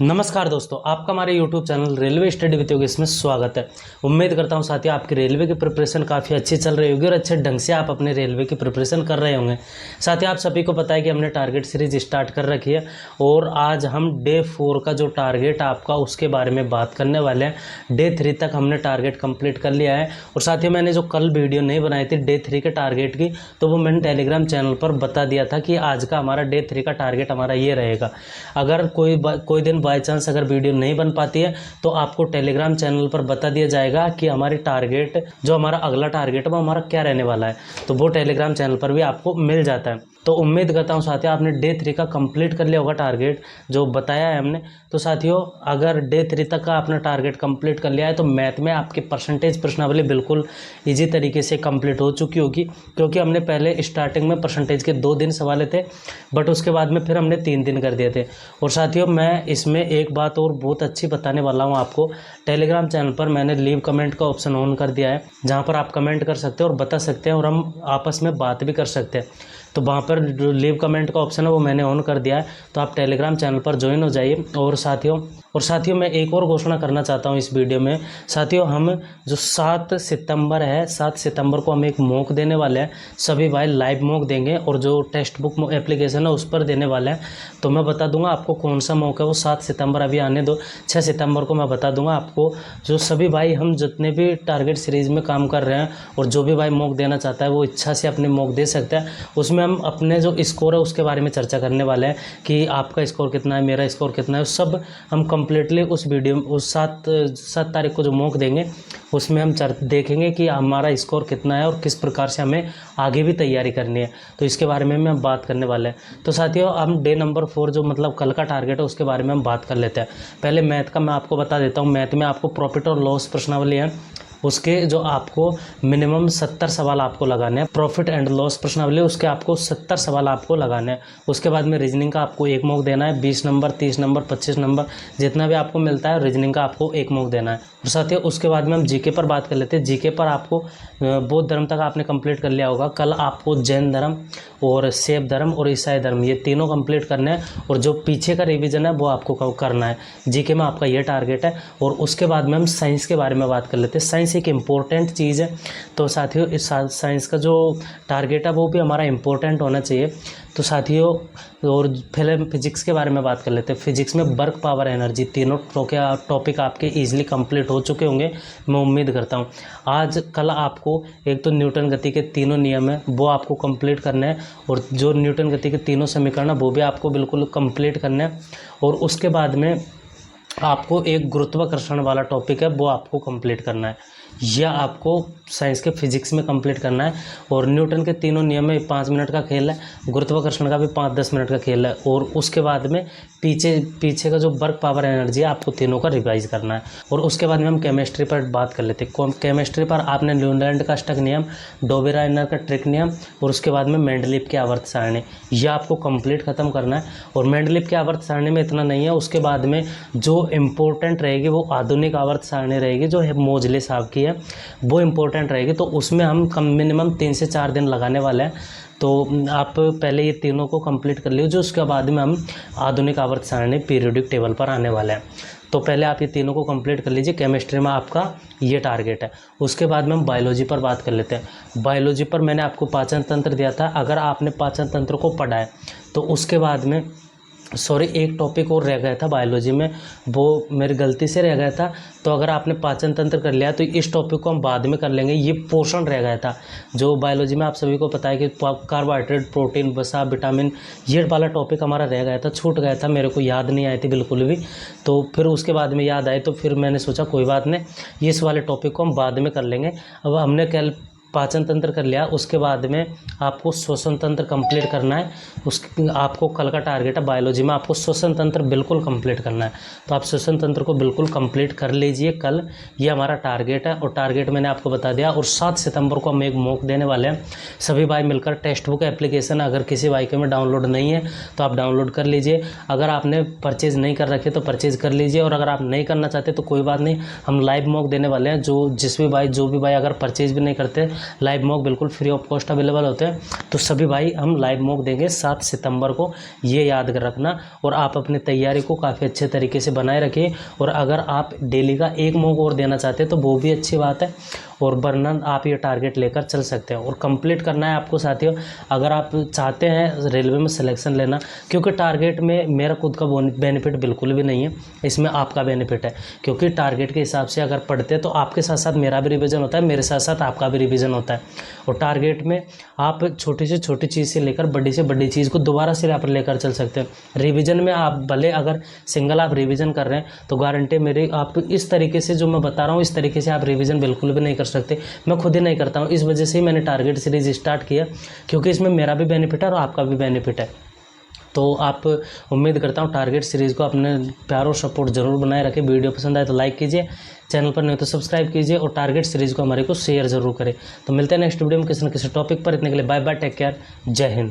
नमस्कार दोस्तों, आपका हमारे YouTube channel railway study with Yogesh में स्वागत है। उम्मीद करता हूं साथियों आपकी रेलवे की प्रिपरेशन काफ़ी अच्छी चल रही होगी और अच्छे ढंग से आप अपने रेलवे की प्रिपरेशन कर रहे होंगे। साथियों आप सभी को पता है कि हमने टारगेट सीरीज स्टार्ट कर रखी है और आज हम डे 4 का जो टारगेट आपका उसके बारे में बात करने वाले हैं। डे 3 तक हमने टारगेट कंप्लीट कर लिया है और साथियों मैंने जो कल वीडियो नहीं बनाई थी डे 3 के टारगेट की, तो वो मैंने टेलीग्राम चैनल पर बता दिया था कि आज का हमारा डे 3 का टारगेट हमारा ये रहेगा। अगर कोई दिन बाय चांस अगर वीडियो नहीं बन पाती है तो आपको टेलीग्राम चैनल पर बता दिया जाएगा कि हमारी टारगेट जो हमारा अगला टारगेट है वो हमारा क्या रहने वाला है, तो वो टेलीग्राम चैनल पर भी आपको मिल जाता है। तो उम्मीद करता हूँ साथियों आपने डे 3 का कंप्लीट कर लिया होगा टारगेट जो बताया है हमने। तो साथियों अगर डे 3 तक का आपने टारगेट कंप्लीट कर लिया है तो मैथ में आपकी परसेंटेज प्रश्नावली बिल्कुल ईजी तरीके से कंप्लीट हो चुकी होगी, क्योंकि हमने पहले स्टार्टिंग में परसेंटेज के 2 दिन सवाले थे बट उसके बाद में फिर हमने 3 दिन कर दिए थे। और साथियों मैं इसमें एक बात और बहुत अच्छी बताने वाला हूँ आपको। टेलीग्राम चैनल पर मैंने लीव कमेंट का ऑप्शन ऑन कर दिया है, जहाँ पर आप कमेंट कर सकते हैं और बता सकते हैं और हम आपस में बात भी कर सकते हैं। तो वहाँ पर जो लीव कमेंट का ऑप्शन है वो मैंने ऑन कर दिया है, तो आप टेलीग्राम चैनल पर ज्वाइन हो जाइए। और साथियों मैं एक और घोषणा करना चाहता हूँ इस वीडियो में। साथियों हम जो 7 सितंबर है, 7 सितंबर को हम एक मॉक देने वाले हैं। सभी भाई लाइव मॉक देंगे और जो टेक्स्ट बुक एप्लीकेशन है उस पर देने वाले हैं। तो मैं बता दूंगा आपको कौन सा मॉक है, वो 7 सितंबर अभी आने दो, 6 सितंबर को मैं बता दूंगा आपको। जो सभी भाई हम जितने भी टारगेट सीरीज़ में काम कर रहे हैं और जो भी भाई मॉक देना चाहता है वो इच्छा से अपने मॉक दे सकता है। उसमें हम अपने जो स्कोर है उसके बारे में चर्चा करने वाले हैं कि आपका स्कोर कितना है, मेरा स्कोर कितना है, सब हम कंप्लीटली उस वीडियो में उस 7 तारीख को जो मॉक देंगे उसमें हम देखेंगे कि हमारा स्कोर कितना है और किस प्रकार से हमें आगे भी तैयारी करनी है। तो इसके बारे में हम बात करने वाले हैं। तो साथियों हम डे नंबर 4 जो मतलब कल का टारगेट है उसके बारे में हम बात कर लेते हैं। पहले मैथ का मैं आपको बता देता हूँ। मैथ में आपको प्रॉफिट और लॉस प्रश्नावली है, उसके जो आपको मिनिमम 70 सवाल आपको लगाने हैं। प्रॉफिट एंड लॉस प्रश्नावली उसके आपको 70 सवाल आपको लगाने हैं। उसके बाद में रीजनिंग का आपको एक मॉक देना है, 20 नंबर 30 नंबर 25 नंबर जितना भी आपको मिलता है रीजनिंग का आपको एक मॉक देना है। और साथियों उसके बाद में हम जीके पर बात कर लेते हैं। जीके पर आपको बौद्ध धर्म तक आपने कंप्लीट कर लिया होगा। कल आपको जैन धर्म और शैव धर्म और ईसाई धर्म ये तीनों कंप्लीट करने हैं और जो पीछे का रिवीजन है वो आपको करना है। जीके में आपका ये टारगेट है। और उसके बाद में हम साइंस के बारे में बात कर लेते हैं। साइंस एक इम्पोर्टेंट चीज़ है, तो साथियों इस साइंस का जो टारगेट है वो भी हमारा इम्पोर्टेंट होना चाहिए। तो साथियों और पहले फिजिक्स के बारे में बात कर लेते हैं। फिजिक्स में वर्क पावर एनर्जी तीनों टॉपिक आपके इजीली कंप्लीट हो चुके होंगे मैं उम्मीद करता हूं। आज कल आपको एक तो न्यूटन गति के तीनों नियम है वो आपको कंप्लीट करने हैं और जो न्यूटन गति के तीनों समीकरण है वो भी आपको बिल्कुल कंप्लीट करने हैं। और उसके बाद में आपको एक गुरुत्वाकर्षण वाला टॉपिक है वो आपको कंप्लीट करना है, यह आपको साइंस के फिजिक्स में कंप्लीट करना है। और न्यूटन के तीनों नियम में 5 मिनट का खेल है, गुरुत्वाकर्षण का भी 5-10 मिनट का खेल है। और उसके बाद में पीछे का जो वर्क पावर एनर्जी है आपको तीनों का रिवाइज करना है। और उसके बाद में हम केमिस्ट्री पर बात कर लेते हैं। केमिस्ट्री पर आपने न्यूलैंड का अष्टक नियम, डोबेराइनर का ट्रिक नियम और उसके बाद में मेंडलीव की आवर्त सारणी, यह आपको कंप्लीट खत्म करना है। और मेंडलीव की आवर्त सारणी में इतना नहीं है, उसके बाद में जो इम्पोर्टेंट रहेगी वो आधुनिक आवर्त सारणी रहेगी जो है मोजले साहब की है, वो इम्पोर्टेंट रहेगी। तो उसमें हम मिनिमम 3 से 4 दिन लगाने वाले हैं। तो आप पहले ये तीनों को कंप्लीट कर लीजिए, जो उसके बाद में हम आधुनिक आवर्त सारणी पीरियोडिक टेबल पर आने वाले हैं। तो पहले आप ये तीनों को कंप्लीट कर लीजिए। केमिस्ट्री में आपका ये टारगेट है। उसके बाद में हम बायोलॉजी पर बात कर लेते हैं। बायोलॉजी पर मैंने आपको पाचन तंत्र दिया था। अगर आपने पाचन तंत्र को पढ़ा है तो उसके बाद में एक टॉपिक और रह गया था बायोलॉजी में, वो मेरी गलती से रह गया था। तो अगर आपने पाचन तंत्र कर लिया तो इस टॉपिक को हम बाद में कर लेंगे। ये पोषण रह गया था जो बायोलॉजी में आप सभी को पता है कि कार्बोहाइड्रेट, प्रोटीन, वसा, विटामिन, ये वाला टॉपिक हमारा रह गया था, छूट गया था, मेरे को याद नहीं आई थी बिल्कुल भी। तो फिर उसके बाद में याद आए तो फिर मैंने सोचा कोई बात नहीं, इस वाले टॉपिक को हम बाद में कर लेंगे। अब हमने कल पाचन तंत्र कर लिया, उसके बाद में आपको श्वसन तंत्र कंप्लीट करना है। आपको कल का टारगेट है बायोलॉजी में आपको श्वसन तंत्र बिल्कुल कंप्लीट करना है। तो आप श्वसन तंत्र को बिल्कुल कंप्लीट कर लीजिए कल, ये हमारा टारगेट है। और टारगेट मैंने आपको बता दिया। और 7 सितंबर को हम एक मॉक देने वाले हैं। सभी भाई मिलकर टेक्स्ट बुक एप्लीकेशन अगर किसी भाई के में डाउनलोड नहीं है तो आप डाउनलोड कर लीजिए। अगर आपने परचेज़ नहीं कर रखे तो परचेज़ कर लीजिए, और अगर आप नहीं करना चाहते तो कोई बात नहीं, हम लाइव मॉक देने वाले हैं। जो भी भाई अगर परचेज़ भी नहीं करते लाइव मॉक बिल्कुल फ्री ऑफ कॉस्ट अवेलेबल होते हैं। तो सभी भाई हम लाइव मॉक देंगे 7 सितंबर को, ये याद कर रखना। और आप अपनी तैयारी को काफ़ी अच्छे तरीके से बनाए रखिए। और अगर आप डेली का एक मॉक और देना चाहते हैं तो वो भी अच्छी बात है, और वरना आप ये टारगेट लेकर चल सकते हैं। और कंप्लीट करना है आपको साथियों, अगर आप चाहते हैं रेलवे में सिलेक्शन लेना, क्योंकि टारगेट में मेरा खुद का बेनिफिट बिल्कुल भी नहीं है, इसमें आपका बेनिफिट है। क्योंकि टारगेट के हिसाब से अगर पढ़ते हैं तो आपके साथ साथ मेरा भी रिवीजन होता है, मेरे साथ साथ आपका भी रिवीजन होता है। और टारगेट में आप छोटी से छोटी चीज़ से लेकर बड़ी से बड़ी चीज़ को दोबारा से आप लेकर चल सकते हैं। रिवीजन में आप भले अगर सिंगल आप रिवीजन कर रहे हैं तो गारंटी मेरी, आप इस तरीके से जो मैं बता रहा हूँ इस तरीके से आप रिवीजन बिल्कुल भी नहीं कर सकते। मैं खुद ही नहीं करता हूँ, इस वजह से ही मैंने टारगेट सीरीज स्टार्ट किया, क्योंकि इसमें मेरा भी बेनिफिट है और आपका भी बेनिफिट है। तो आप, उम्मीद करता हूँ टारगेट सीरीज़ को अपने प्यार और सपोर्ट जरूर बनाए रखें। वीडियो पसंद आए तो लाइक कीजिए, चैनल पर नहीं तो सब्सक्राइब कीजिए, और टारगेट सीरीज़ को हमारे को शेयर जरूर करें। तो मिलते हैं नेक्स्ट वीडियो में किसी न किसी टॉपिक पर। इतने के लिए बाय बाय, टेक केयर, जय हिंद।